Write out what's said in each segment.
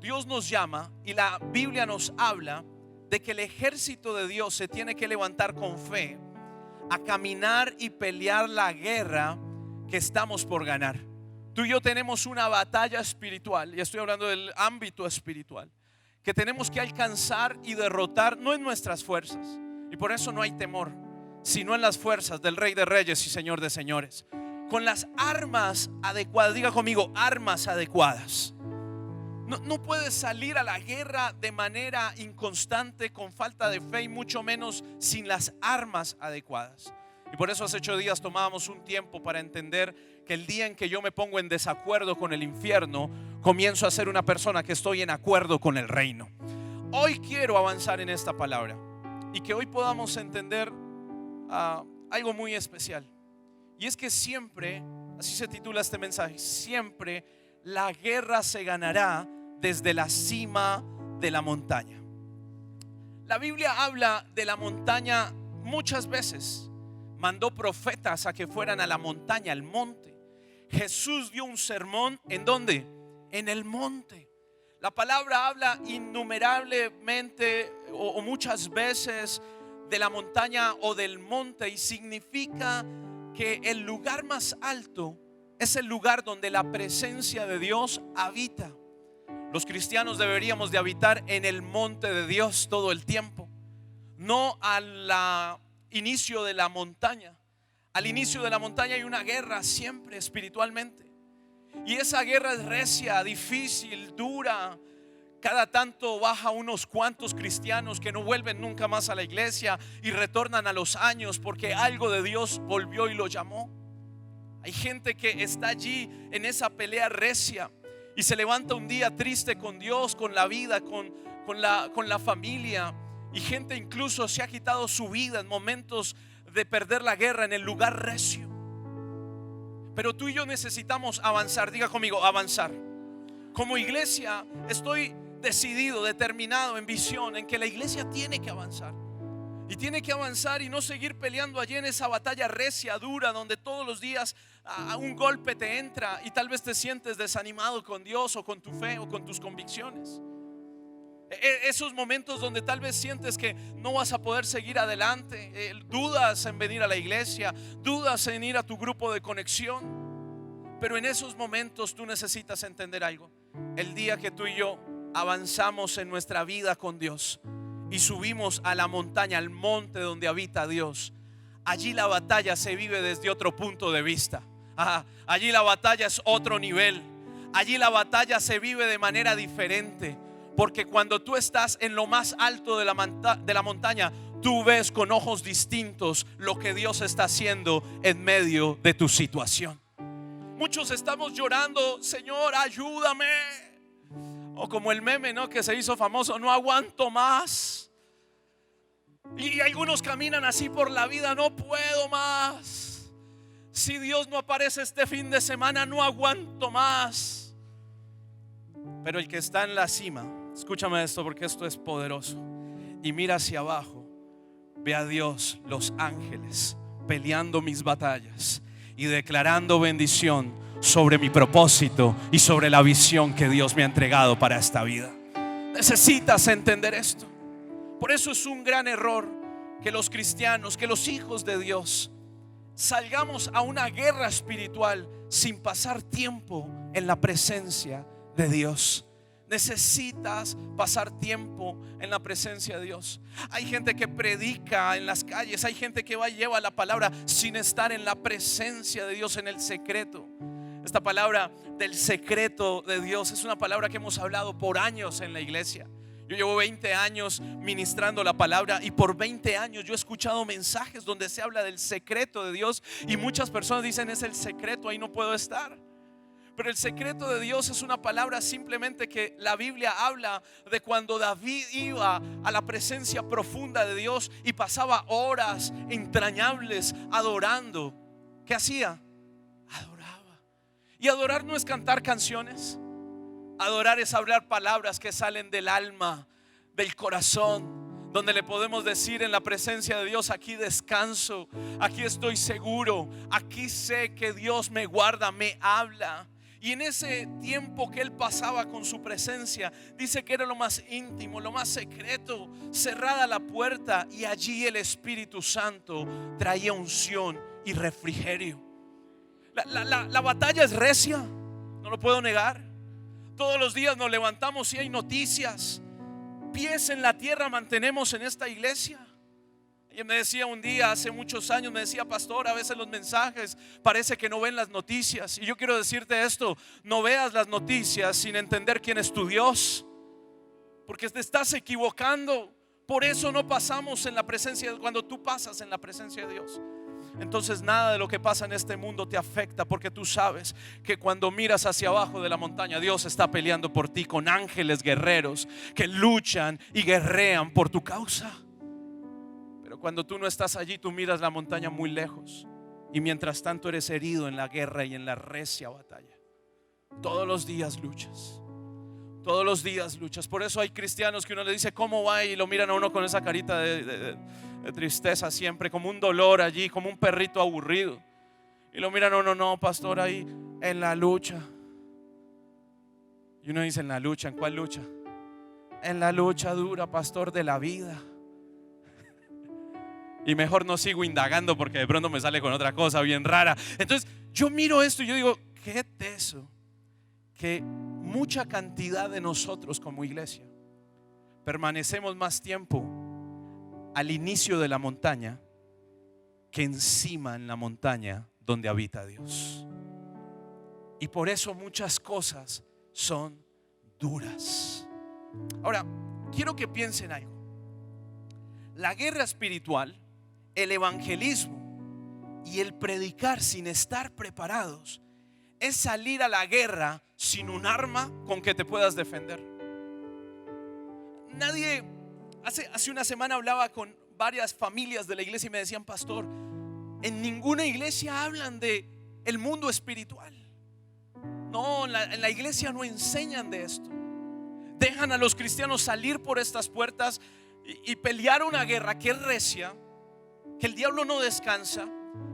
Dios nos llama y la Biblia nos habla de que el ejército de Dios se tiene que levantar con fe a caminar y pelear la guerra que estamos por ganar. Tú y yo tenemos una batalla espiritual, y estoy hablando del ámbito espiritual, que tenemos que alcanzar y derrotar, no en nuestras fuerzas, y por eso no hay temor, sino en las fuerzas del Rey de Reyes y Señor de Señores, con las armas adecuadas. Diga conmigo, armas adecuadas. No puedes salir a la guerra de manera inconstante, con falta de fe, y mucho menos sin las armas adecuadas. Y por eso hace 8 días tomábamos un tiempo para entender que el día en que yo me pongo en desacuerdo con el infierno, comienzo a ser una persona que estoy en acuerdo con el reino. Hoy quiero avanzar en esta palabra y que hoy podamos entender algo muy especial. Y es que siempre, así se titula este mensaje, siempre la guerra se ganará desde la cima de la montaña. La Biblia habla de la montaña muchas veces. Mandó profetas a que fueran a la montaña, al monte. Jesús dio un sermón, ¿en dónde? En el monte. La palabra habla innumerablemente o muchas veces de la montaña o del monte, y significa que el lugar más alto es el lugar donde la presencia de Dios habita. Los cristianos deberíamos de habitar en el monte de Dios todo el tiempo, no al inicio de la montaña. Al inicio de la montaña hay una guerra siempre espiritualmente, y esa guerra es recia, difícil, dura. Cada tanto baja unos cuantos cristianos que no vuelven nunca más a la iglesia y retornan a los años porque algo de Dios volvió y lo llamó. Hay gente que está allí en esa pelea recia y se levanta un día triste con Dios, con la vida, con la familia. Y gente incluso se ha quitado su vida en momentos de perder la guerra en el lugar recio. Pero tú y yo necesitamos avanzar. Diga conmigo, avanzar. Como iglesia estoy decidido, determinado, en visión, en que la iglesia tiene que avanzar. Y tiene que avanzar y no seguir peleando allí en esa batalla recia, dura, donde todos los días un golpe te entra y tal vez te sientes desanimado con Dios o con tu fe o con tus convicciones. Esos momentos donde tal vez sientes que no vas a poder seguir adelante, dudas en venir a la iglesia, dudas en ir a tu grupo de conexión. Pero en esos momentos tú necesitas entender algo. El día que tú y yo avanzamos en nuestra vida con Dios y subimos a la montaña, al monte donde habita Dios, allí la batalla se vive desde otro punto de vista. Allí la batalla es otro nivel. Allí la batalla se vive de manera diferente, porque cuando tú estás en lo más alto de la montaña, tú ves con ojos distintos lo que Dios está haciendo en medio de tu situación. Muchos estamos llorando, Señor, ayúdame. O como el meme, ¿no?, que se hizo famoso, no aguanto más. Y algunos caminan así por la vida, no puedo más. Si Dios no aparece este fin de semana, no aguanto más. Pero el que está en la cima, escúchame esto porque esto es poderoso, y mira hacia abajo, ve a Dios, los ángeles peleando mis batallas y declarando bendición sobre mi propósito y sobre la visión que Dios me ha entregado para esta vida. Necesitas entender esto. Por eso es un gran error que los cristianos, que los hijos de Dios salgamos a una guerra espiritual sin pasar tiempo en la presencia de Dios. Necesitas pasar tiempo en la presencia de Dios. Hay gente que predica en las calles, hay gente que va y lleva la palabra sin estar en la presencia de Dios, en el secreto. Esta palabra del secreto de Dios es una palabra que hemos hablado por años en la iglesia. Yo llevo 20 años ministrando la palabra, y por 20 años yo he escuchado mensajes donde se habla del secreto de Dios, y muchas personas dicen: es el secreto, ahí no puedo estar. Pero el secreto de Dios es una palabra simplemente que la Biblia habla de cuando David iba a la presencia profunda de Dios y pasaba horas entrañables adorando. ¿Qué hacía? Adoraba. Y adorar no es cantar canciones. Adorar es hablar palabras que salen del alma, del corazón, donde le podemos decir en la presencia de Dios: aquí descanso, aquí estoy seguro, aquí sé que Dios me guarda, me habla. Y en ese tiempo que él pasaba con su presencia, dice que era lo más íntimo, lo más secreto, cerrada la puerta, y allí el Espíritu Santo traía unción y refrigerio. La batalla es recia, no lo puedo negar. Todos los días nos levantamos y hay noticias. Pies en la tierra mantenemos en esta iglesia. Ella me decía un día, hace muchos años, me decía: pastor, a veces los mensajes parece que no ven las noticias. Y yo quiero decirte esto: no veas las noticias sin entender quién es tu Dios, porque te estás equivocando. Por eso no pasamos en la presencia. Cuando tú pasas en la presencia de Dios, entonces nada de lo que pasa en este mundo te afecta, porque tú sabes que cuando miras hacia abajo de la montaña, Dios está peleando por ti con ángeles guerreros que luchan y guerrean por tu causa. Pero cuando tú no estás allí, tú miras la montaña muy lejos, y mientras tanto eres herido en la guerra y en la recia batalla. Todos los días luchas. Todos los días luchas. Por eso hay cristianos que uno le dice: ¿cómo va? Y lo miran a uno con esa carita de tristeza siempre, como un dolor allí, como un perrito aburrido. Y lo miran a uno: no, pastor, ahí en la lucha. Y uno dice: ¿en la lucha? ¿En cuál lucha? En la lucha dura, pastor, de la vida. Y mejor no sigo indagando, porque de pronto me sale con otra cosa bien rara. Entonces yo miro esto y yo digo: qué teso que mucha cantidad de nosotros como iglesia permanecemos más tiempo al inicio de la montaña que encima en la montaña donde habita Dios. Y por eso muchas cosas son duras. Ahora, quiero que piensen algo. La guerra espiritual, el evangelismo y el predicar sin estar preparados es salir a la guerra sin un arma con que te puedas defender. Nadie, hace una semana hablaba con varias familias de la iglesia y me decían: pastor, en ninguna iglesia hablan de el mundo espiritual. No, en la iglesia no enseñan de esto. Dejan a los cristianos salir por estas puertas y pelear una guerra que es recia, que el diablo no descansa,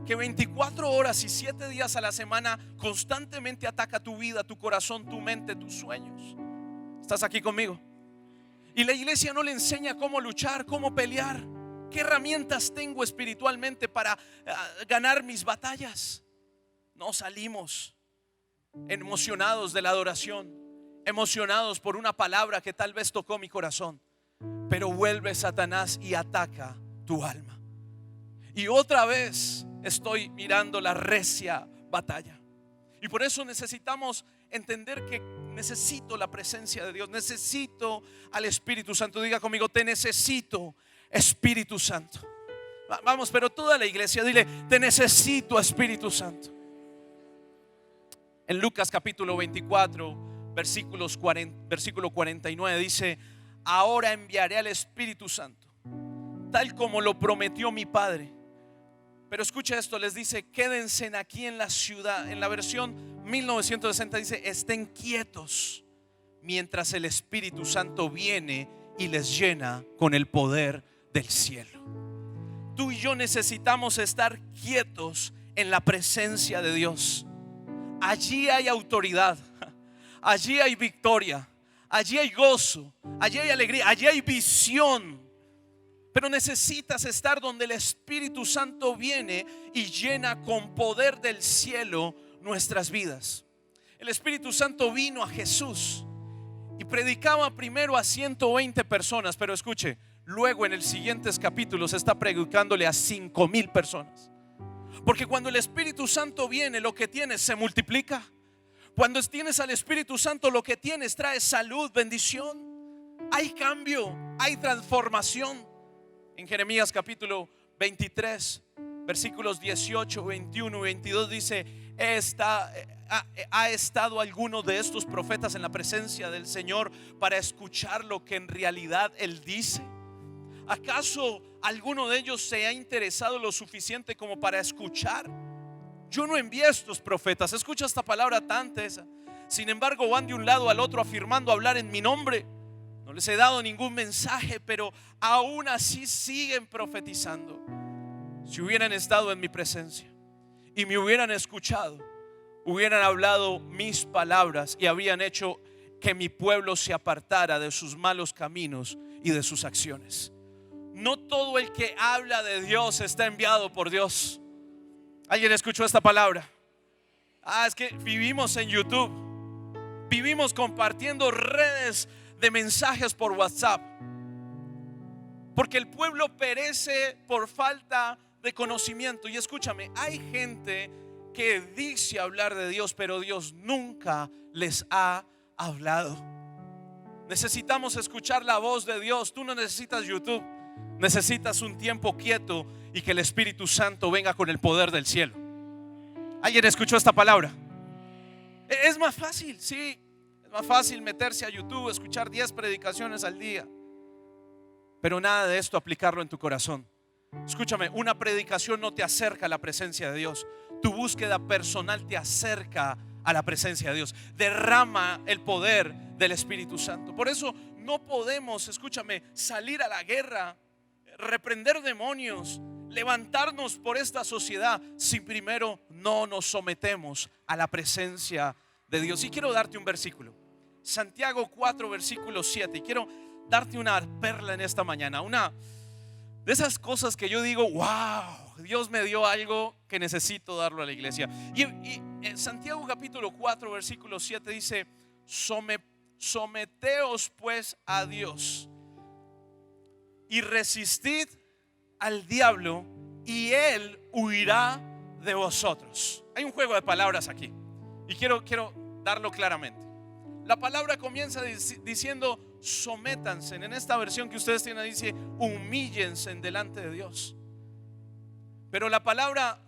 que 24 horas y 7 días a la semana constantemente ataca tu vida, tu corazón, tu mente, tus sueños. ¿Estás aquí conmigo? Y la iglesia no le enseña cómo luchar, cómo pelear. ¿Qué herramientas tengo espiritualmente para ganar mis batallas? No, salimos emocionados de la adoración, emocionados por una palabra que tal vez tocó mi corazón, pero vuelve Satanás y ataca tu alma. Y otra vez estoy mirando la recia batalla. Y por eso necesitamos entender que necesito la presencia de Dios. Necesito al Espíritu Santo. Diga conmigo: te necesito, Espíritu Santo. Vamos, pero toda la iglesia, dile: te necesito, Espíritu Santo. En Lucas capítulo 24 versículo 49 dice: ahora enviaré al Espíritu Santo, tal como lo prometió mi Padre. Pero escucha esto, les dice: quédense aquí en la ciudad. En la versión 1960 dice: estén quietos mientras el Espíritu Santo viene y les llena con el poder del cielo. Tú y yo necesitamos estar quietos en la presencia de Dios. Allí hay autoridad, allí hay victoria, allí hay gozo, allí hay alegría, allí hay visión. Pero necesitas estar donde el Espíritu Santo viene y llena con poder del cielo nuestras vidas. El Espíritu Santo vino a Jesús y predicaba primero a 120 personas, pero escuche, luego en los siguientes capítulos está predicándole a 5,000 personas. Porque cuando el Espíritu Santo viene, lo que tienes se multiplica. Cuando tienes al Espíritu Santo, lo que tienes trae salud, bendición. Hay cambio, hay transformación. En Jeremías capítulo 23 versículos 18, 21 y 22 dice: ¿ha estado alguno de estos profetas en la presencia del Señor para escuchar lo que en realidad Él dice? ¿Acaso alguno de ellos se ha interesado lo suficiente como para escuchar? Yo no envié a estos profetas. Escucha esta palabra tan tesa. Sin embargo, van de un lado al otro afirmando hablar en mi nombre. No les he dado ningún mensaje, pero aún así siguen profetizando. Si hubieran estado en mi presencia y me hubieran escuchado, hubieran hablado mis palabras y habrían hecho que mi pueblo se apartara de sus malos caminos y de sus acciones. No todo el que habla de Dios está enviado por Dios. ¿Alguien escuchó esta palabra? Es que vivimos en YouTube, vivimos compartiendo redes de mensajes por WhatsApp, porque el pueblo perece por falta de conocimiento. Y escúchame, hay gente que dice hablar de Dios, pero Dios nunca les ha hablado. Necesitamos escuchar la voz de Dios. Tú no necesitas YouTube, necesitas un tiempo quieto y que el Espíritu Santo venga con el poder del cielo. ¿Alguien escuchó esta palabra? Es más fácil, sí, es más fácil meterse a YouTube, escuchar 10 predicaciones al día, pero nada de esto aplicarlo en tu corazón. Escúchame, una predicación no te acerca a la presencia de Dios. Tu búsqueda personal te acerca a la presencia de Dios. Derrama el poder del Espíritu Santo. Por eso no podemos, escúchame, salir a la guerra, reprender demonios, levantarnos por esta sociedad si primero no nos sometemos a la presencia de Dios. Y quiero darte un versículo, Santiago 4 versículo 7. Y quiero darte una perla en esta mañana, una de esas cosas que yo digo, wow, Dios me dio algo que necesito darlo a la iglesia. Y en Santiago capítulo 4 versículo 7 dice: someteos pues a Dios y resistid al diablo y él huirá de vosotros. Hay un juego de palabras aquí y quiero darlo claramente. La palabra comienza diciendo sométanse. En esta versión que ustedes tienen dice humíllense delante de Dios. Pero la palabra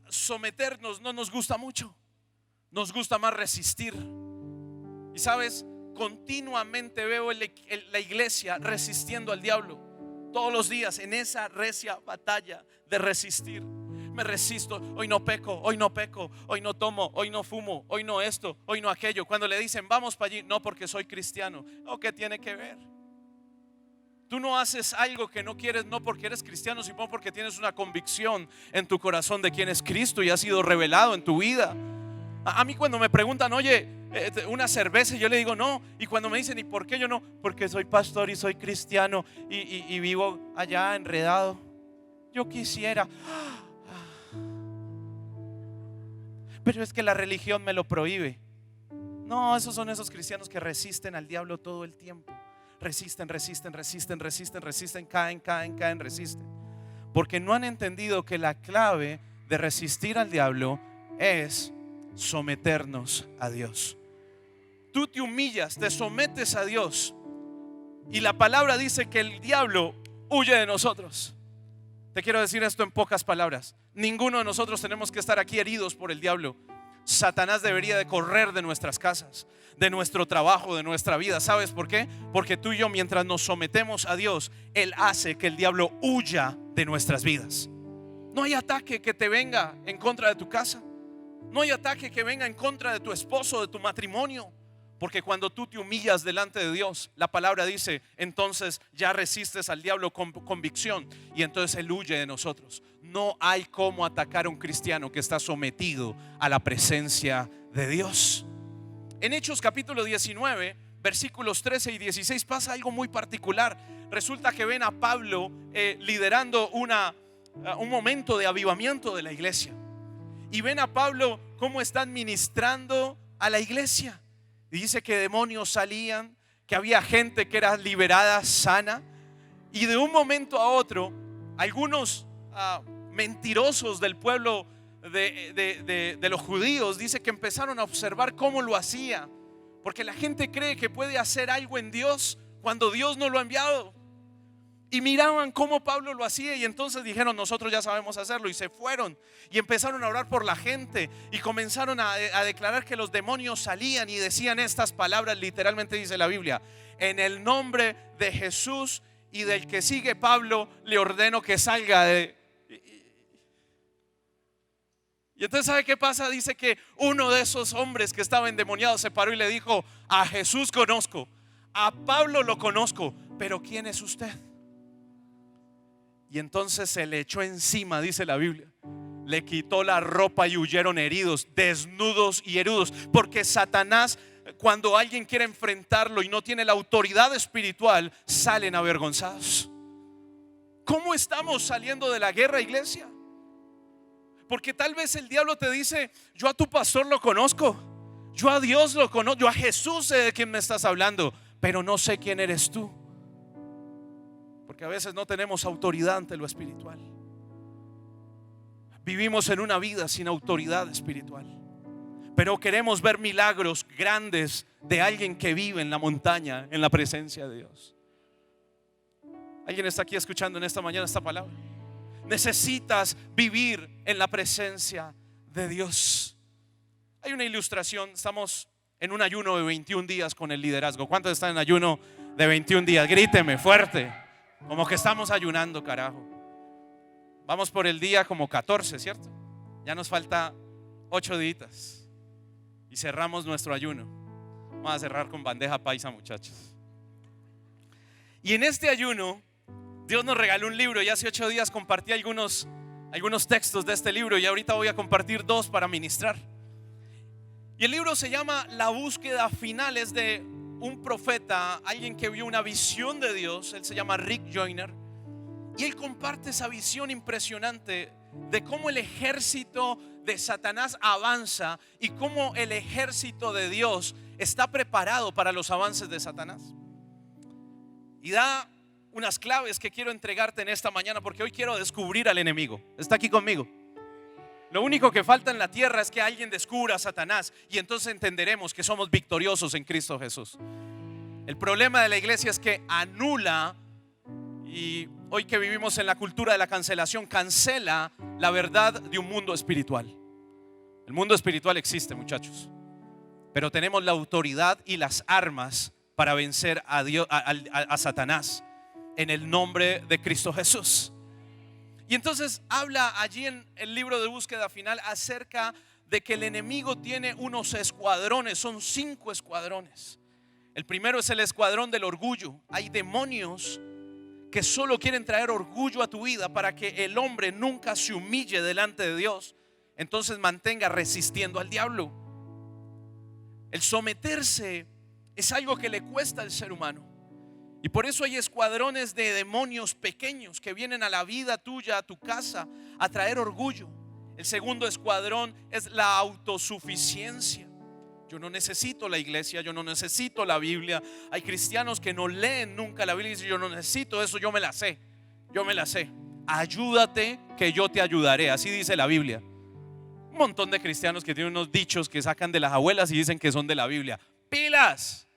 someternos no nos gusta mucho. Nos gusta más resistir. Y sabes, continuamente veo la iglesia resistiendo al diablo. Todos los días en esa recia batalla de resistir. Me resisto, hoy no peco, hoy no peco, hoy no tomo, hoy no fumo, hoy no esto, hoy no aquello. Cuando le dicen vamos para allí, no, porque soy cristiano. ¿Qué tiene que ver? Tú no haces algo que no quieres, no porque eres cristiano, sino porque tienes una convicción en tu corazón de quién es Cristo y ha sido revelado en tu vida. A mí cuando me preguntan, oye, una cerveza, yo le digo no. Y cuando me dicen, ¿y por qué yo no? Porque soy pastor y soy cristiano y vivo allá enredado. Yo quisiera, pero es que la religión me lo prohíbe. No, esos son esos cristianos que resisten al diablo todo el tiempo. Resisten, caen, resisten. Porque no han entendido que la clave de resistir al diablo es someternos a Dios. Tú te humillas, te sometes a Dios y la palabra dice que el diablo huye de nosotros. Te quiero decir esto en pocas palabras: ninguno de nosotros tenemos que estar aquí heridos por el diablo. Satanás debería de correr de nuestras casas, de nuestro trabajo, de nuestra vida. ¿Sabes por qué? Porque tú y yo, mientras nos sometemos a Dios, Él hace que el diablo huya de nuestras vidas. No hay ataque que te venga en contra de tu casa. No hay ataque que venga en contra de tu esposo, de tu matrimonio. Porque cuando tú te humillas delante de Dios, la palabra dice, entonces ya resistes al diablo con convicción y entonces él huye de nosotros. No hay cómo atacar a un cristiano que está sometido a la presencia de Dios. En Hechos capítulo 19 versículos 13 y 16 pasa algo muy particular. Resulta que ven a Pablo liderando un momento de avivamiento de la iglesia. Y ven a Pablo cómo están ministrando a la iglesia. Y dice que demonios salían, que había gente que era liberada, sana. Y de un momento a otro, algunos mentirosos del pueblo de los judíos, dice que empezaron a observar cómo lo hacía. Porque la gente cree que puede hacer algo en Dios cuando Dios no lo ha enviado. Y miraban cómo Pablo lo hacía y entonces dijeron, nosotros ya sabemos hacerlo. Y se fueron y empezaron a orar por la gente y comenzaron a declarar que los demonios salían y decían estas palabras, literalmente dice la Biblia: en el nombre de Jesús y del que sigue Pablo, le ordeno que salga de... Y entonces ¿sabe qué pasa? Dice que uno de esos hombres que estaba endemoniado se paró y le dijo, a Jesús conozco, a Pablo lo conozco, pero ¿quién es usted? Y entonces se le echó encima, dice la Biblia. le quitó la ropa y huyeron heridos, desnudos y heridos. Porque Satanás, cuando alguien quiere enfrentarlo y no tiene la autoridad espiritual, salen avergonzados. ¿Cómo estamos saliendo de la guerra, iglesia? Porque tal vez el diablo te dice: yo a tu pastor lo conozco, yo a Dios lo conozco, yo a Jesús sé de quién me estás hablando, pero no sé quién eres tú. Porque a veces no tenemos autoridad ante lo espiritual. Vivimos en una vida sin autoridad espiritual, pero queremos ver milagros grandes de alguien que vive en la montaña, en la presencia de Dios. ¿Alguien está aquí escuchando en esta mañana esta palabra? Necesitas vivir en la presencia de Dios. Hay una ilustración. Estamos en un ayuno de 21 días con el liderazgo. ¿Cuántos están en ayuno de 21 días? Gríteme fuerte, como que estamos ayunando, carajo. Vamos por el día como 14, ¿cierto? Ya nos falta 8 días y cerramos nuestro ayuno. Vamos a cerrar con bandeja paisa, muchachos. Y en este ayuno Dios nos regaló un libro y hace 8 días compartí algunos textos de este libro, y ahorita voy a compartir 2 para ministrar. Y el libro se llama La búsqueda final. Es de un profeta, alguien que vio una visión de Dios. Él se llama Rick Joyner, y él comparte esa visión impresionante de cómo el ejército de Satanás avanza y cómo el ejército de Dios está preparado para los avances de Satanás. Y da unas claves que quiero entregarte en esta mañana, porque hoy quiero descubrir al enemigo. ¿Está aquí conmigo? Lo único que falta en la tierra es que alguien descubra a Satanás, y entonces entenderemos que somos victoriosos en Cristo Jesús. El problema de la iglesia es que anula, y hoy que vivimos en la cultura de la cancelación, cancela la verdad de un mundo espiritual. El mundo espiritual existe, muchachos, pero tenemos la autoridad y las armas para vencer a Dios, a Satanás, en el nombre de Cristo Jesús. Y entonces habla allí en el libro de búsqueda final acerca de que el enemigo tiene unos escuadrones. Son 5 escuadrones. El primero es el escuadrón del orgullo. Hay demonios que solo quieren traer orgullo a tu vida para que el hombre nunca se humille delante de Dios, entonces mantenga resistiendo al diablo. El someterse es algo que le cuesta al ser humano. Y por eso hay escuadrones de demonios pequeños que vienen a la vida tuya, a tu casa, a traer orgullo. El segundo escuadrón es la autosuficiencia. Yo no necesito la iglesia, yo no necesito la Biblia. Hay cristianos que no leen nunca la Biblia y dicen: yo no necesito eso, yo me la sé. Ayúdate que yo te ayudaré, así dice la Biblia. Un montón de cristianos que tienen unos dichos que sacan de las abuelas y dicen que son de la Biblia. ¡Pilas!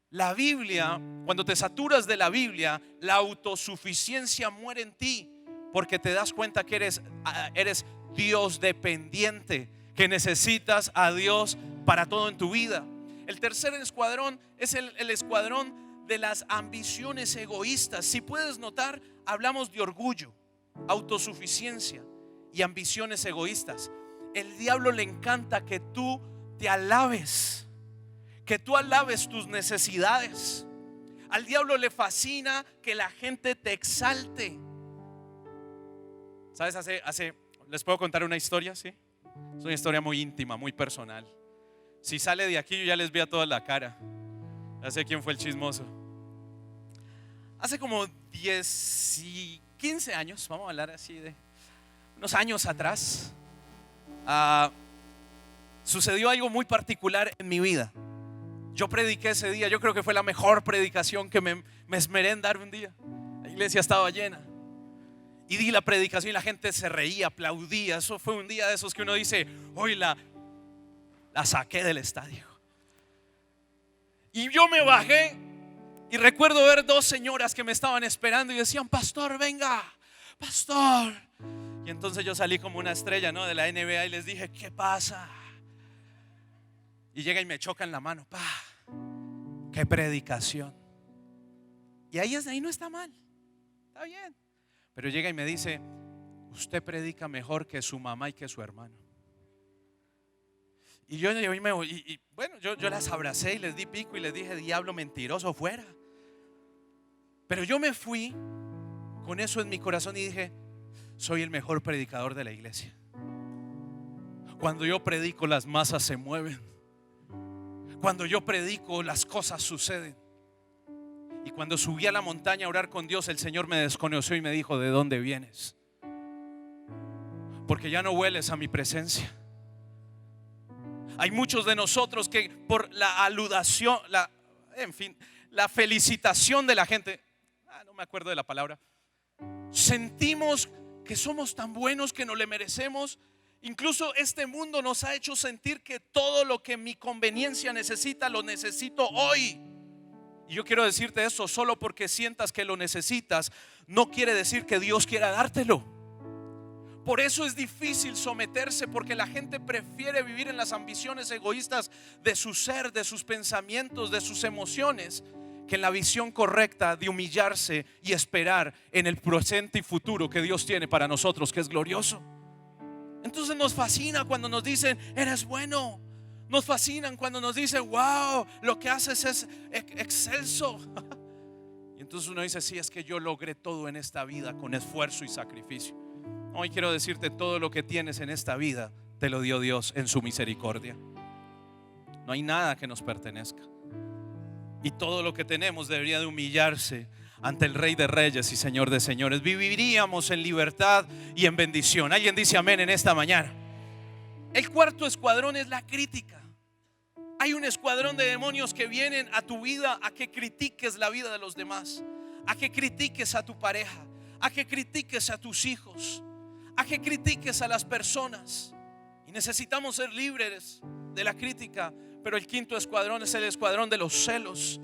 La Biblia, cuando te saturas de la Biblia, la autosuficiencia muere en ti, porque te das cuenta que eres Dios dependiente, que necesitas a Dios para todo en tu vida. El tercer escuadrón es el escuadrón de las ambiciones egoístas. Si puedes notar, hablamos de orgullo, autosuficiencia y ambiciones egoístas. El diablo le encanta que tú te alabes, que tú alabes tus necesidades. Al diablo le fascina que la gente te exalte. ¿Sabes? Les puedo contar una historia, ¿sí? Es una historia muy íntima, muy personal. Si sale de aquí, yo ya les vi a toda la cara. Ya sé quién fue el chismoso. Hace como 10 y 15 años, vamos a hablar así de unos años atrás, sucedió algo muy particular en mi vida. Yo prediqué ese día, yo creo que fue la mejor predicación que me esmeré en dar un día. La iglesia estaba llena y di la predicación y la gente se reía, aplaudía. Eso fue un día de esos que uno dice: hoy la saqué del estadio. Y yo me bajé y recuerdo ver 2 señoras que me estaban esperando y decían: pastor, venga, pastor. Y entonces yo salí como una estrella, ¿no?, de la NBA y les dije: ¿qué pasa? Y llega y me choca en la mano. ¡Pah! ¡Qué predicación! Y ahí no está mal, está bien. Pero llega y me dice: usted predica mejor que su mamá y que su hermano. Y yo las abracé y les di pico y les dije: diablo mentiroso, fuera. Pero yo me fui con eso en mi corazón y dije: soy el mejor predicador de la iglesia. Cuando yo predico, las masas se mueven. Cuando yo predico, las cosas suceden. Y cuando subí a la montaña a orar con Dios, el Señor me desconoció y me dijo: ¿de dónde vienes? Porque ya no hueles a mi presencia. Hay muchos de nosotros que por la aludación, la felicitación de la gente, no me acuerdo de la palabra, sentimos que somos tan buenos que no le merecemos. Incluso este mundo nos ha hecho sentir que todo lo que mi conveniencia necesita, lo necesito hoy. Y yo quiero decirte eso: solo porque sientas que lo necesitas, no quiere decir que Dios quiera dártelo. Por eso es difícil someterse, porque la gente prefiere vivir en las ambiciones egoístas de su ser, de sus pensamientos, de sus emociones, que en la visión correcta de humillarse y esperar en el presente y futuro que Dios tiene para nosotros, que es glorioso. Entonces nos fascina cuando nos dicen: eres bueno. Nos fascinan cuando nos dicen: wow, lo que haces es excelso. Y entonces uno dice: sí, es que yo logré todo en esta vida con esfuerzo y sacrificio. Hoy quiero decirte: todo lo que tienes en esta vida te lo dio Dios en su misericordia. No hay nada que nos pertenezca. Y todo lo que tenemos debería de humillarse ante el Rey de Reyes y Señor de Señores. Viviríamos en libertad y en bendición. ¿Alguien dice amén en esta mañana? El cuarto escuadrón es la crítica. Hay un escuadrón de demonios que vienen a tu vida a que critiques la vida de los demás, a que critiques a tu pareja, a que critiques a tus hijos, a que critiques a las personas. Y necesitamos ser libres de la crítica. Pero el quinto escuadrón es el escuadrón de los celos.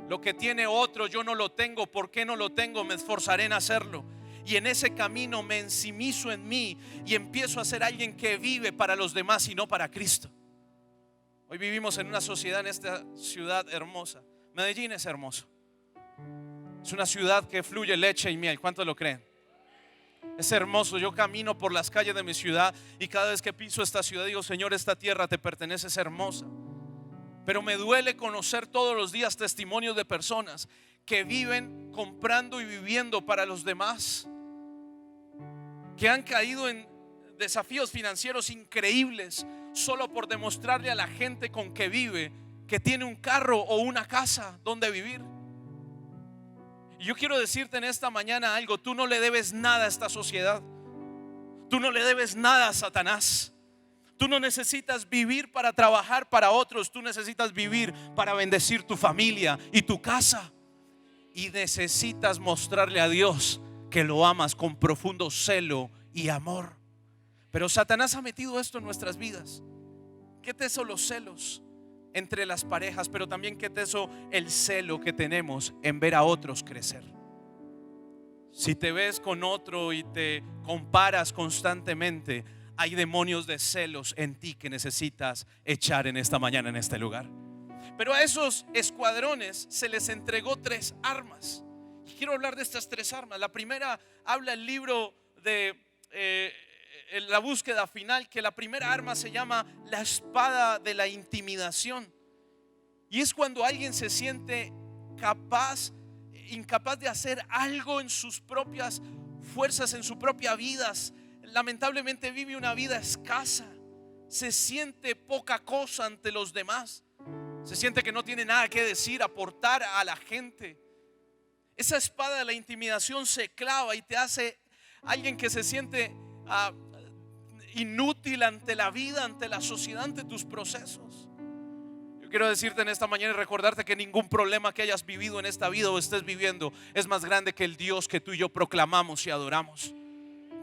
Lo que tiene otro yo no lo tengo. ¿Por qué no lo tengo? Me esforzaré en hacerlo. Y en ese camino me ensimismo en mí y empiezo a ser alguien que vive para los demás y no para Cristo. Hoy vivimos en una sociedad, en esta ciudad hermosa. Medellín es hermoso. Es una ciudad que fluye leche y miel. ¿Cuántos lo creen? Es hermoso. Yo camino por las calles de mi ciudad y cada vez que piso esta ciudad digo: Señor, esta tierra te pertenece, es hermosa. Pero me duele conocer todos los días testimonios de personas que viven comprando y viviendo para los demás, que han caído en desafíos financieros increíbles solo por demostrarle a la gente con que vive que tiene un carro o una casa donde vivir. Y yo quiero decirte en esta mañana algo: tú no le debes nada a esta sociedad. Tú no le debes nada a Satanás. Tú no necesitas vivir para trabajar para otros. Tú necesitas vivir para bendecir tu familia y tu casa. Y necesitas mostrarle a Dios que lo amas con profundo celo y amor. Pero Satanás ha metido esto en nuestras vidas. ¿Qué teso los celos entre las parejas? Pero también qué teso el celo que tenemos en ver a otros crecer. Si te ves con otro y te comparas constantemente, hay demonios de celos en ti que necesitas echar en esta mañana, en este lugar. Pero a esos escuadrones se les entregó 3 armas. Y quiero hablar de estas 3 armas. La primera habla el libro de la búsqueda final, que la primera arma se llama la espada de la intimidación. Y es cuando alguien se siente incapaz de hacer algo en sus propias fuerzas, en sus propias vidas. Lamentablemente vive una vida escasa. Se siente poca cosa ante los demás. Se siente que no tiene nada que decir, aportar a la gente. Esa espada de la intimidación se clava y te hace alguien que se siente inútil ante la vida, ante la sociedad, ante tus procesos. Yo quiero decirte en esta mañana y recordarte que ningún problema que hayas vivido en esta vida o estés viviendo es más grande que el Dios que tú y yo proclamamos y adoramos.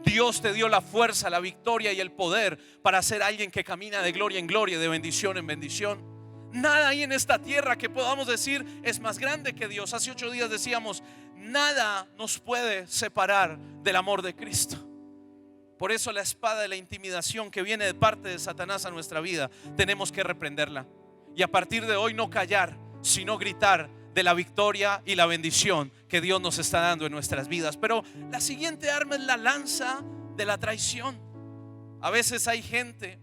Dios te dio la fuerza, la victoria y el poder para ser alguien que camina de gloria en gloria, de bendición en bendición. Nada hay en esta tierra que podamos decir es más grande que Dios. Hace 8 días decíamos: nada nos puede separar del amor de Cristo. Por eso la espada de la intimidación que viene de parte de Satanás a nuestra vida, tenemos que reprenderla. Y a partir de hoy no callar, sino gritar de la victoria y la bendición que Dios nos está dando en nuestras vidas. Pero la siguiente arma es la lanza de la traición. A veces hay gente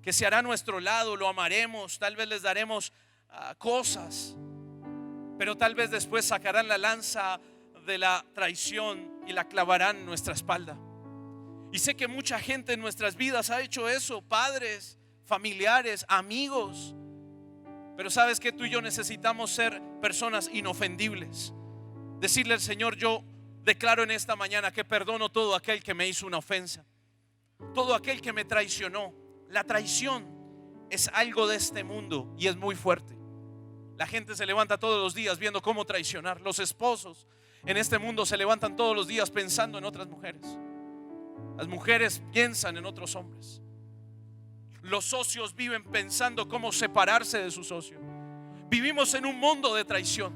que se hará a nuestro lado, lo amaremos, tal vez les daremos cosas, pero tal vez después sacarán la lanza de la traición y la clavarán en nuestra espalda. Y sé que mucha gente en nuestras vidas ha hecho eso, padres, familiares, amigos. Pero sabes que tú y yo necesitamos ser personas inofendibles. Decirle al Señor: yo declaro en esta mañana que perdono todo aquel que me hizo una ofensa, todo aquel que me traicionó. La traición es algo de este mundo y es muy fuerte. La gente se levanta todos los días viendo cómo traicionar. Los esposos en este mundo se levantan todos los días pensando en otras mujeres. Las mujeres piensan en otros hombres. Los socios viven pensando cómo separarse de su socio. Vivimos en un mundo de traición.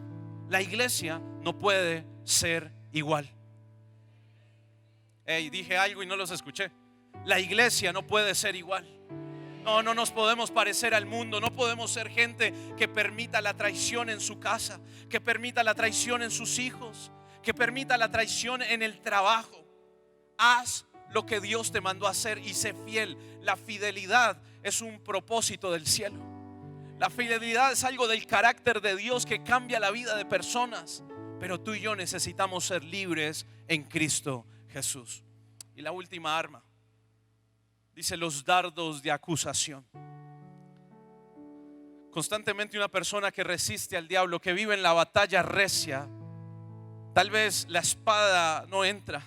La iglesia no puede ser igual. Dije algo y no los escuché. La iglesia no puede ser igual. No nos podemos parecer al mundo. No podemos ser gente que permita la traición en su casa, que permita la traición en sus hijos, que permita la traición en el trabajo. Haz lo que Dios te mandó a hacer y sé fiel. La fidelidad es un propósito del cielo. La fidelidad es algo del carácter de Dios que cambia la vida de personas. Pero tú y yo necesitamos ser libres en Cristo Jesús. Y la última arma dice: los dardos de acusación. Constantemente una persona que resiste al diablo, que vive en la batalla recia, tal vez la espada no entra,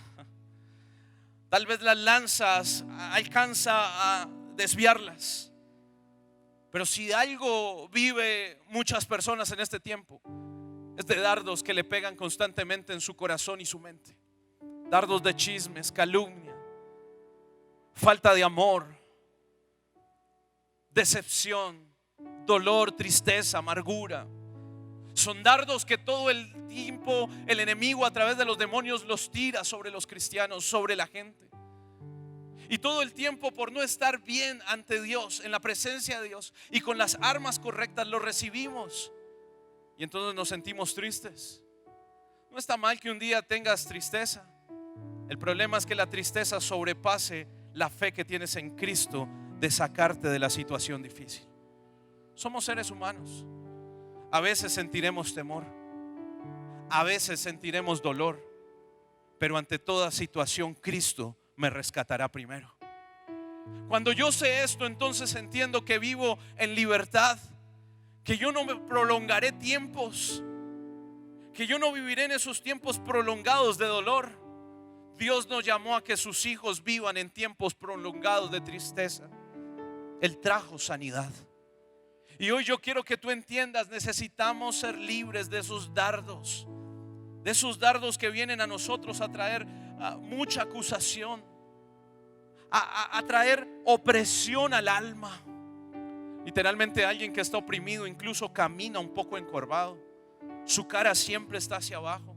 tal vez las lanzas alcanza a desviarlas. Pero si algo vive muchas personas en este tiempo, es de dardos que le pegan constantemente en su corazón y su mente. Dardos de chismes, calumnia, falta de amor, decepción, dolor, tristeza, amargura. Son dardos que todo el tiempo el enemigo a través de los demonios los tira sobre los cristianos, sobre la gente. Y todo el tiempo, por no estar bien ante Dios, en la presencia de Dios y con las armas correctas, lo recibimos. Y entonces nos sentimos tristes. No está mal que un día tengas tristeza. El problema es que la tristeza sobrepase la fe que tienes en Cristo de sacarte de la situación difícil. Somos seres humanos. A veces sentiremos temor, a veces sentiremos dolor, pero ante toda situación Cristo me rescatará primero. Cuando yo sé esto, entonces entiendo que vivo en libertad, que yo no me prolongaré tiempos, que yo no viviré en esos tiempos prolongados de dolor. Dios nos llamó a que sus hijos vivan en tiempos prolongados de tristeza. Él trajo sanidad. Y hoy yo quiero que tú entiendas, necesitamos ser libres de esos dardos, que vienen a nosotros a traer mucha acusación, a traer opresión al alma. Literalmente alguien que está oprimido incluso camina un poco encorvado, su cara siempre está hacia abajo.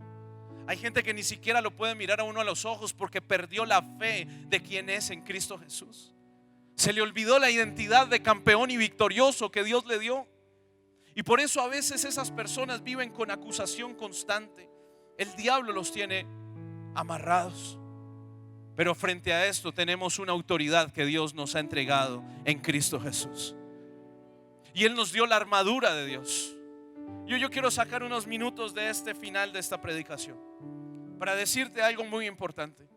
Hay gente que ni siquiera lo puede mirar a uno a los ojos porque perdió la fe de quién es en Cristo Jesús. Se le olvidó la identidad de campeón y victorioso que Dios le dio. Y por eso a veces esas personas viven con acusación constante. El diablo los tiene amarrados. Pero frente a esto tenemos una autoridad que Dios nos ha entregado en Cristo Jesús. Y Él nos dio la armadura de Dios. Yo quiero sacar unos minutos de este final de esta predicación para decirte algo muy importante.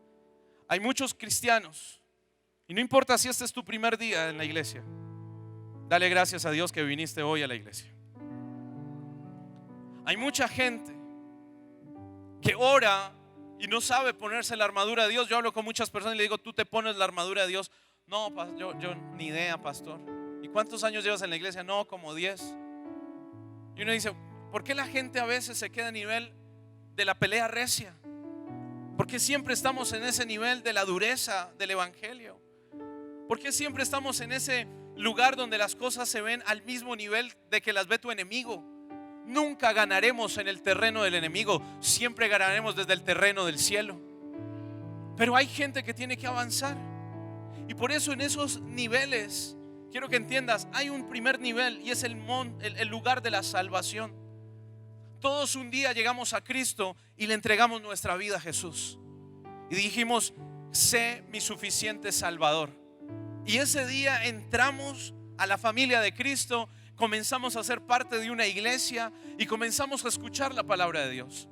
Hay muchos cristianos, y no importa si este es tu primer día en la iglesia, dale gracias a Dios que viniste hoy a la iglesia. Hay mucha gente que ora y no sabe ponerse la armadura de Dios. Yo hablo con muchas personas y le digo: ¿tú te pones la armadura de Dios? No, yo ni idea, pastor. ¿Y cuántos años llevas en la iglesia? No, como 10. Y uno dice: ¿por qué la gente a veces se queda a nivel de la pelea recia? ¿Por qué siempre estamos en ese nivel de la dureza del evangelio? ¿Por qué siempre estamos en ese lugar donde las cosas se ven al mismo nivel de que las ve tu enemigo? Nunca ganaremos en el terreno del enemigo, siempre ganaremos desde el terreno del cielo. Pero hay gente que tiene que avanzar. Y por eso en esos niveles, quiero que entiendas, hay un primer nivel y es el lugar de la salvación. Todos un día llegamos a Cristo y le entregamos nuestra vida a Jesús. Y dijimos: sé mi suficiente Salvador. Y ese día entramos a la familia de Cristo, comenzamos a ser parte de una iglesia y comenzamos a escuchar la palabra de Dios.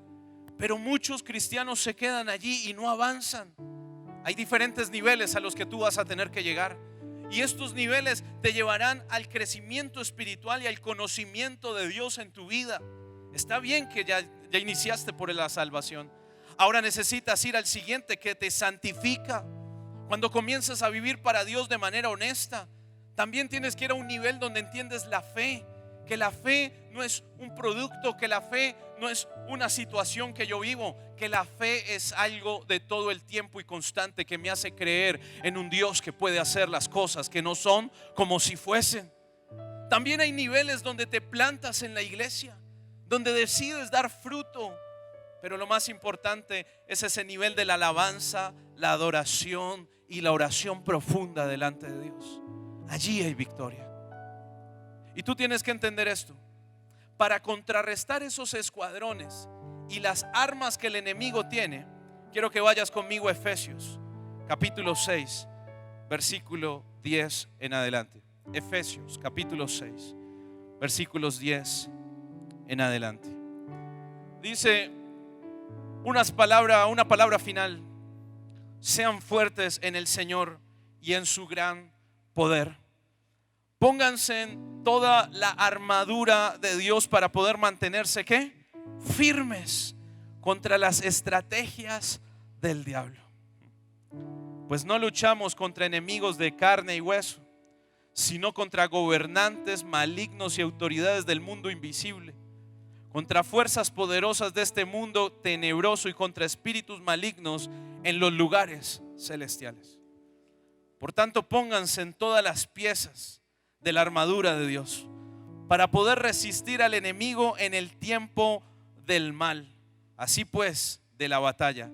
Pero muchos cristianos se quedan allí y no avanzan. Hay diferentes niveles a los que tú vas a tener que llegar. Y estos niveles te llevarán al crecimiento espiritual y al conocimiento de Dios en tu vida. Está bien que ya iniciaste por la salvación. Ahora necesitas ir al siguiente, que te santifica. Cuando comienzas a vivir para Dios de manera honesta, también tienes que ir a un nivel donde entiendes la fe. Que la fe no es un producto, que la fe no es una situación que yo vivo, que la fe es algo de todo el tiempo y constante, que me hace creer en un Dios que puede hacer las cosas que no son como si fuesen. También hay niveles donde te plantas en la iglesia, donde decides dar fruto, pero lo más importante es ese nivel de la alabanza, la adoración y la oración profunda delante de Dios. Allí hay victoria. Y tú tienes que entender esto. Para contrarrestar esos escuadrones y las armas que el enemigo tiene, quiero que vayas conmigo a Efesios capítulo 6, versículo 10 en adelante. Efesios capítulo 6, versículos 10 en adelante. Dice una palabra final: sean fuertes en el Señor y en su gran poder. Pónganse en toda la armadura de Dios para poder mantenerse, ¿qué? Firmes contra las estrategias del diablo. Pues no luchamos contra enemigos de carne y hueso, sino contra gobernantes malignos y autoridades del mundo invisible, contra fuerzas poderosas de este mundo tenebroso y contra espíritus malignos en los lugares celestiales. Por tanto, pónganse en todas las piezas de la armadura de Dios para poder resistir al enemigo en el tiempo del mal. Así pues, de la batalla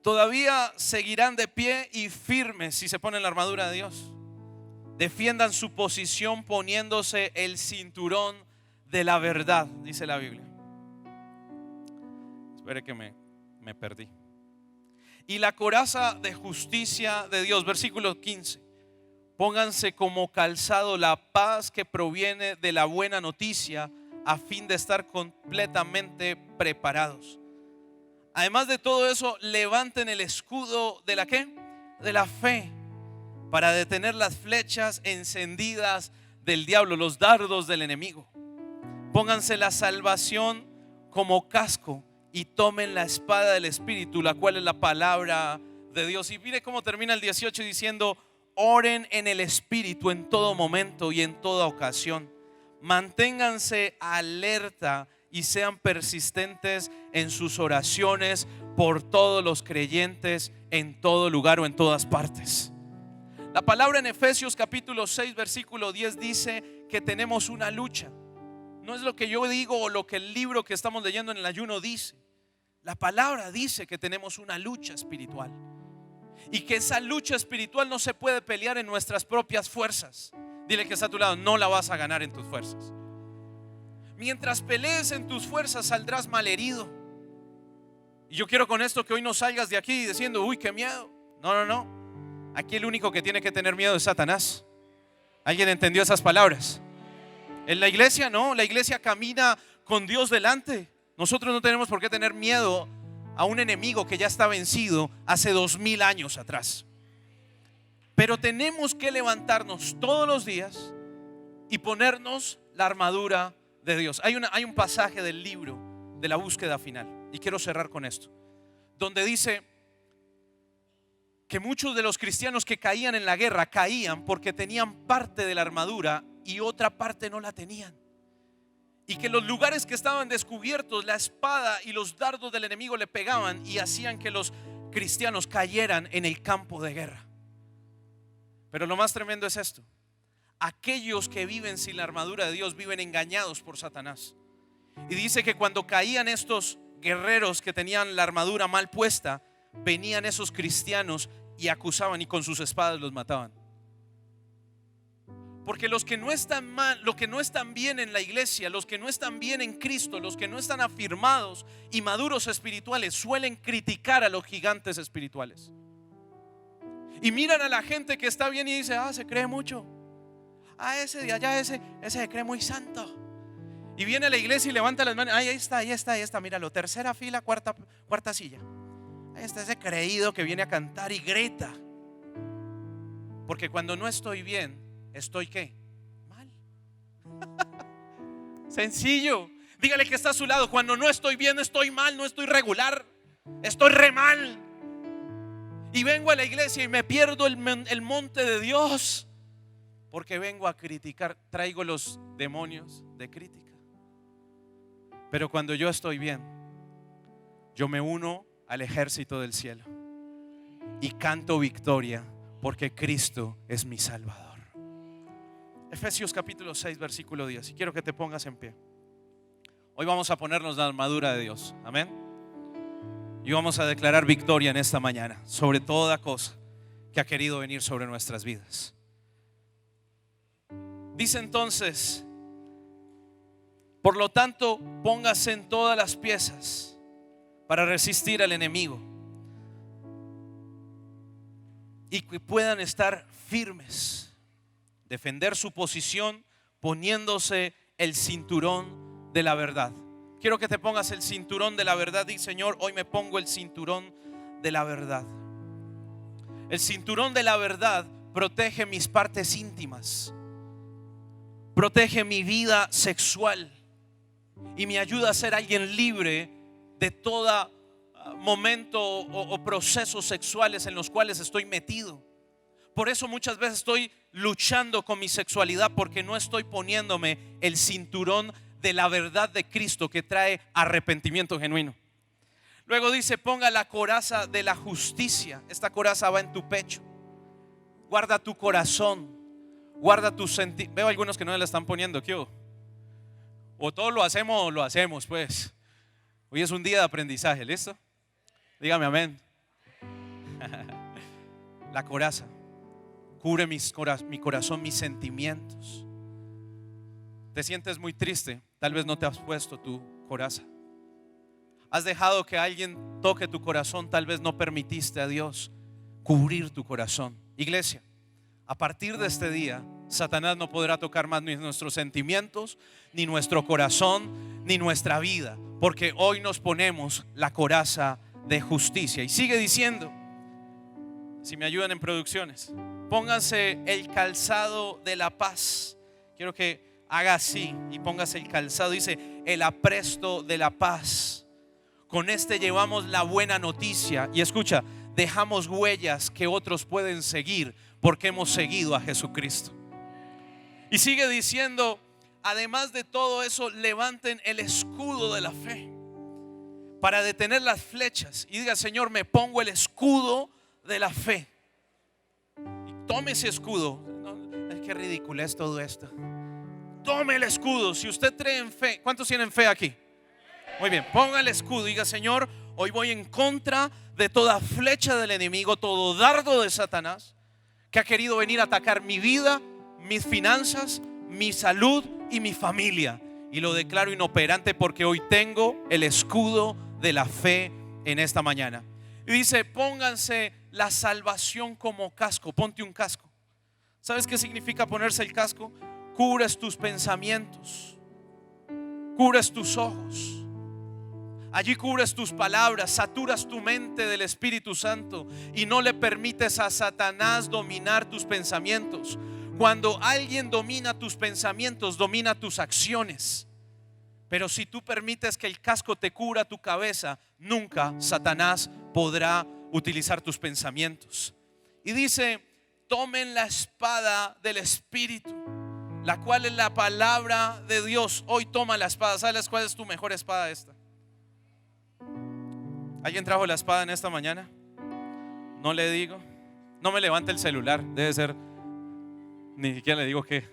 todavía seguirán de pie y firmes si se ponen la armadura de Dios. Defiendan su posición poniéndose el cinturón de la verdad, dice la Biblia. Espere que me perdí. Y la coraza de justicia de Dios, versículo 15. Pónganse como calzado la paz que proviene de la buena noticia, a fin de estar completamente preparados. Además de todo eso, levanten el escudo de la ¿qué? De la fe, para detener las flechas encendidas del diablo, los dardos del enemigo. Pónganse la salvación como casco y tomen la espada del Espíritu, la cual es la palabra de Dios. Y mire cómo termina el 18 diciendo: oren en el Espíritu en todo momento y en toda ocasión. Manténganse alerta y sean persistentes en sus oraciones por todos los creyentes en todo lugar o en todas partes. La palabra en Efesios capítulo 6 versículo 10 dice que tenemos una lucha. No es lo que yo digo o lo que el libro que estamos leyendo en el ayuno dice. La palabra dice que tenemos una lucha espiritual y que esa lucha espiritual no se puede pelear en nuestras propias fuerzas. Dile que está a tu lado: no la vas a ganar en tus fuerzas. Mientras pelees en tus fuerzas, saldrás malherido. Y yo quiero con esto que hoy no salgas de aquí diciendo: uy, qué miedo. No. Aquí el único que tiene que tener miedo es Satanás. ¿Alguien entendió esas palabras? En la iglesia no, la iglesia camina con Dios delante. Nosotros no tenemos por qué tener miedo a un enemigo que ya está vencido hace 2000 años atrás. Pero tenemos que levantarnos todos los días y ponernos la armadura de Dios. Hay un pasaje del libro de la búsqueda final, y quiero cerrar con esto, donde dice que muchos de los cristianos que caían en la guerra caían porque tenían parte de la armadura y otra parte no la tenían, y que los lugares que estaban descubiertos, la espada y los dardos del enemigo le pegaban y hacían que los cristianos cayeran en el campo de guerra. Pero lo más tremendo es esto: aquellos que viven sin la armadura de Dios viven engañados por Satanás. Y dice que cuando caían estos guerreros que tenían la armadura mal puesta, venían esos cristianos y acusaban y con sus espadas los mataban. Porque los que no están mal, los que no están bien en la iglesia, los que no están bien en Cristo, los que no están afirmados y maduros espirituales, suelen criticar a los gigantes espirituales. Y miran a la gente que está bien y dice: se cree mucho. Ese de allá, ese se cree muy santo. Y viene a la iglesia y levanta las manos: ahí está, míralo, tercera fila, cuarta silla. Ahí está ese creído que viene a cantar y grita. Porque cuando no estoy bien, ¿estoy qué? Mal. Sencillo. Dígale que está a su lado: cuando no estoy bien, estoy mal, no estoy regular, estoy re mal. Y vengo a la iglesia y me pierdo el monte de Dios, porque vengo a criticar, traigo los demonios de crítica. Pero cuando yo estoy bien, yo me uno al ejército del cielo y canto victoria, porque Cristo es mi Salvador. Efesios capítulo 6 versículo 10. Y quiero que te pongas en pie. Hoy vamos a ponernos la armadura de Dios. Amén. Y vamos a declarar victoria en esta mañana sobre toda cosa que ha querido venir sobre nuestras vidas. Dice entonces: por lo tanto, póngase en todas las piezas para resistir al enemigo y que puedan estar firmes, defender su posición poniéndose el cinturón de la verdad. Quiero que te pongas el cinturón de la verdad. Di: Señor, hoy me pongo el cinturón de la verdad. El cinturón de la verdad protege mis partes íntimas, protege mi vida sexual y me ayuda a ser alguien libre de todo momento o procesos sexuales en los cuales estoy metido. Por eso muchas veces estoy luchando con mi sexualidad, porque no estoy poniéndome el cinturón de la verdad de Cristo, que trae arrepentimiento genuino. Luego dice: ponga la coraza de la justicia. Esta coraza va en tu pecho. Guarda tu corazón, guarda tus sentimientos. Veo algunos que no la están poniendo. ¿Qué hubo? O todos lo hacemos pues. Hoy es un día de aprendizaje, ¿listo? Dígame amén. La coraza cubre mi corazón, mis sentimientos. Te sientes muy triste, tal vez no te has puesto tu coraza. Has dejado que alguien toque tu corazón, tal vez no permitiste a Dios cubrir tu corazón. Iglesia, a partir de este día, Satanás no podrá tocar más ni nuestros sentimientos, ni nuestro corazón, ni nuestra vida, porque hoy nos ponemos la coraza de justicia. Y sigue diciendo, si me ayudan en producciones: pónganse el calzado de la paz. Quiero que haga así y póngase el calzado. Dice: el apresto de la paz. Con este llevamos la buena noticia. Y escucha, dejamos huellas que otros pueden seguir, porque hemos seguido a Jesucristo. Y sigue diciendo: además de todo eso, levanten el escudo de la fe para detener las flechas. Y diga: Señor, me pongo el escudo de la fe. Y tome ese escudo. Qué ridículo es todo esto. Tome el escudo. Si usted cree en fe, ¿cuántos tienen fe aquí? Muy bien, ponga el escudo y diga: Señor, hoy voy en contra de toda flecha del enemigo, todo dardo de Satanás que ha querido venir a atacar mi vida, mis finanzas, mi salud y mi familia. Y lo declaro inoperante, porque hoy tengo el escudo de la fe en esta mañana. Y dice: pónganse la salvación como casco. Ponte un casco. ¿Sabes qué significa ponerse el casco? Cubres tus pensamientos, cubres tus ojos, allí cubres tus palabras, saturas tu mente del Espíritu Santo y no le permites a Satanás dominar tus pensamientos. Cuando alguien domina tus pensamientos, domina tus acciones. Pero si tú permites que el casco te cubra tu cabeza, nunca Satanás podrá utilizar tus pensamientos. Y dice: tomen la espada del Espíritu, la cual es la palabra de Dios. Hoy toma la espada. ¿Sabes cuál es tu mejor espada? Esta. ¿Alguien trajo la espada en esta mañana? No le digo. No me levante el celular. Debe ser. Ni siquiera le digo que.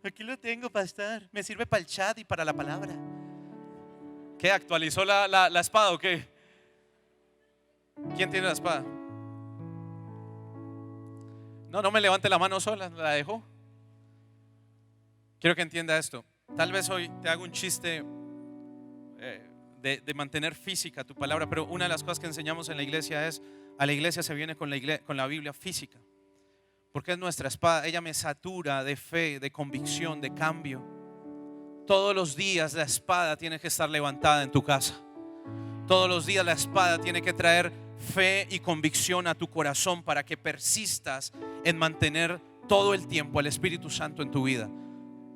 Aquí lo tengo, pastor. Me sirve para el chat y para la palabra. ¿Qué? ¿Actualizó la espada o qué? ¿Quién tiene la espada? No me levante la mano sola. La dejó. Quiero que entienda esto. Tal vez hoy te hago un chiste de mantener física tu palabra, pero una de las cosas que enseñamos en la iglesia es: a la iglesia se viene con la Biblia física, porque es nuestra espada. Ella me satura de fe, de convicción, de cambio. Todos los días la espada tiene que estar levantada en tu casa. Todos los días la espada tiene que traer fe y convicción a tu corazón para que persistas en mantener todo el tiempo al Espíritu Santo en tu vida.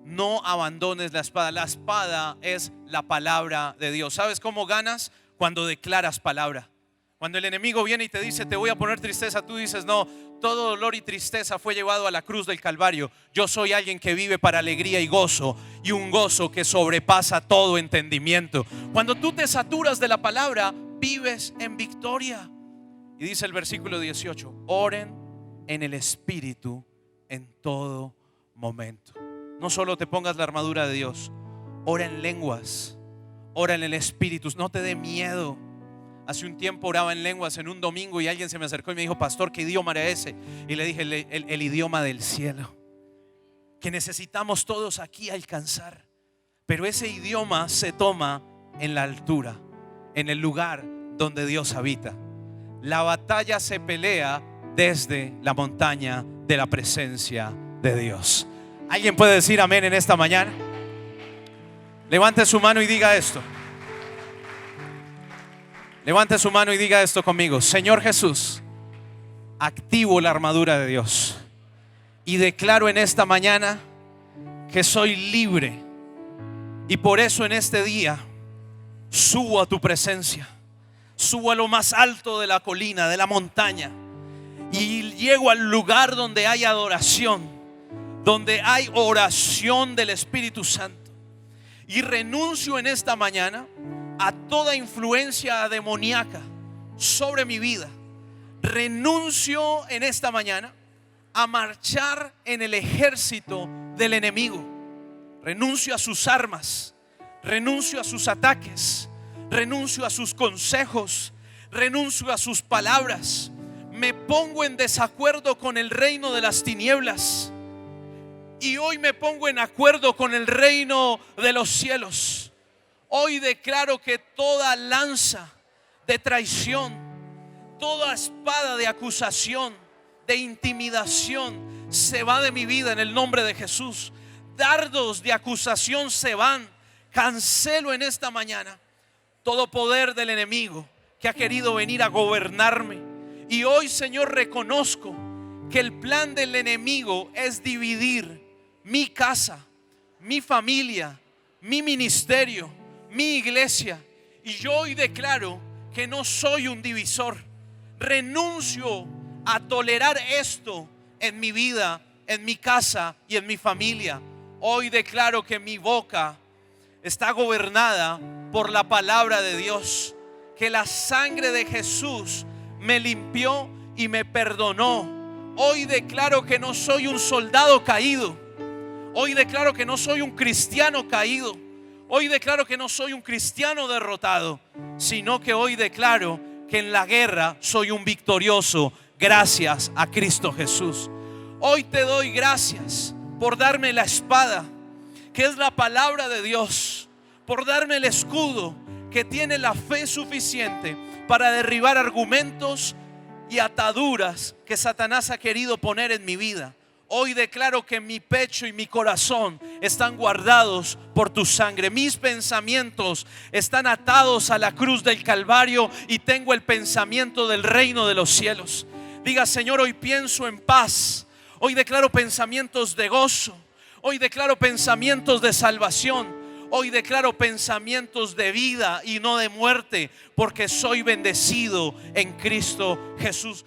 No abandones la espada. La espada es la palabra de Dios. ¿Sabes cómo ganas? Cuando declaras palabra. Cuando el enemigo viene y te dice: te voy a poner tristeza, tú dices: no, todo dolor y tristeza fue llevado a la cruz del Calvario. Yo soy alguien que vive para alegría y gozo, y un gozo que sobrepasa todo entendimiento. Cuando tú te saturas de la palabra, vives en victoria. Y dice el versículo 18: oren en el Espíritu en todo momento. No solo te pongas la armadura de Dios, ora en lenguas, ora en el Espíritu. No te dé miedo. Hace un tiempo oraba en lenguas en un domingo y alguien se me acercó y me dijo: pastor, ¿qué idioma era ese? Y le dije: el idioma del cielo, que necesitamos todos aquí alcanzar. Pero ese idioma se toma en la altura, en el lugar donde Dios habita. La batalla se pelea desde la montaña de la presencia de Dios. ¿Alguien puede decir amén en esta mañana? Levante su mano y diga esto. Levante su mano y diga esto conmigo: Señor Jesús, activo la armadura de Dios y declaro en esta mañana que soy libre, y por eso en este día subo a tu presencia, subo a lo más alto de la colina, de la montaña, y llego al lugar donde hay adoración, donde hay oración del Espíritu Santo, y renuncio en esta mañana a toda influencia demoníaca sobre mi vida. Renuncio en esta mañana a marchar en el ejército del enemigo. Renuncio a sus armas, renuncio a sus ataques, renuncio a sus consejos, renuncio a sus palabras. Me pongo en desacuerdo con el reino de las tinieblas y hoy me pongo en acuerdo con el reino de los cielos. Hoy declaro que toda lanza de traición, toda espada de acusación, de intimidación, se va de mi vida en el nombre de Jesús. Dardos de acusación se van. Cancelo en esta mañana todo poder del enemigo que ha querido venir a gobernarme. Y hoy, Señor, reconozco que el plan del enemigo es dividir mi casa, mi familia, mi ministerio, mi iglesia. Y yo hoy declaro que no soy un divisor. Renuncio a tolerar esto en mi vida, en mi casa y en mi familia. Hoy declaro que mi boca está gobernada por la palabra de Dios, que la sangre de Jesús me limpió y me perdonó. Hoy declaro que no soy un soldado caído. Hoy declaro que no soy un cristiano caído. Hoy declaro que no soy un cristiano derrotado, sino que hoy declaro que en la guerra soy un victorioso gracias a Cristo Jesús. Hoy te doy gracias por darme la espada, que es la palabra de Dios, por darme el escudo que tiene la fe suficiente para derribar argumentos y ataduras que Satanás ha querido poner en mi vida. Hoy declaro que mi pecho y mi corazón están guardados por tu sangre. Mis pensamientos están atados a la cruz del Calvario y tengo el pensamiento del reino de los cielos. Diga: Señor, hoy pienso en paz. Hoy declaro pensamientos de gozo. Hoy declaro pensamientos de salvación. Hoy declaro pensamientos de vida y no de muerte, porque soy bendecido en Cristo Jesús.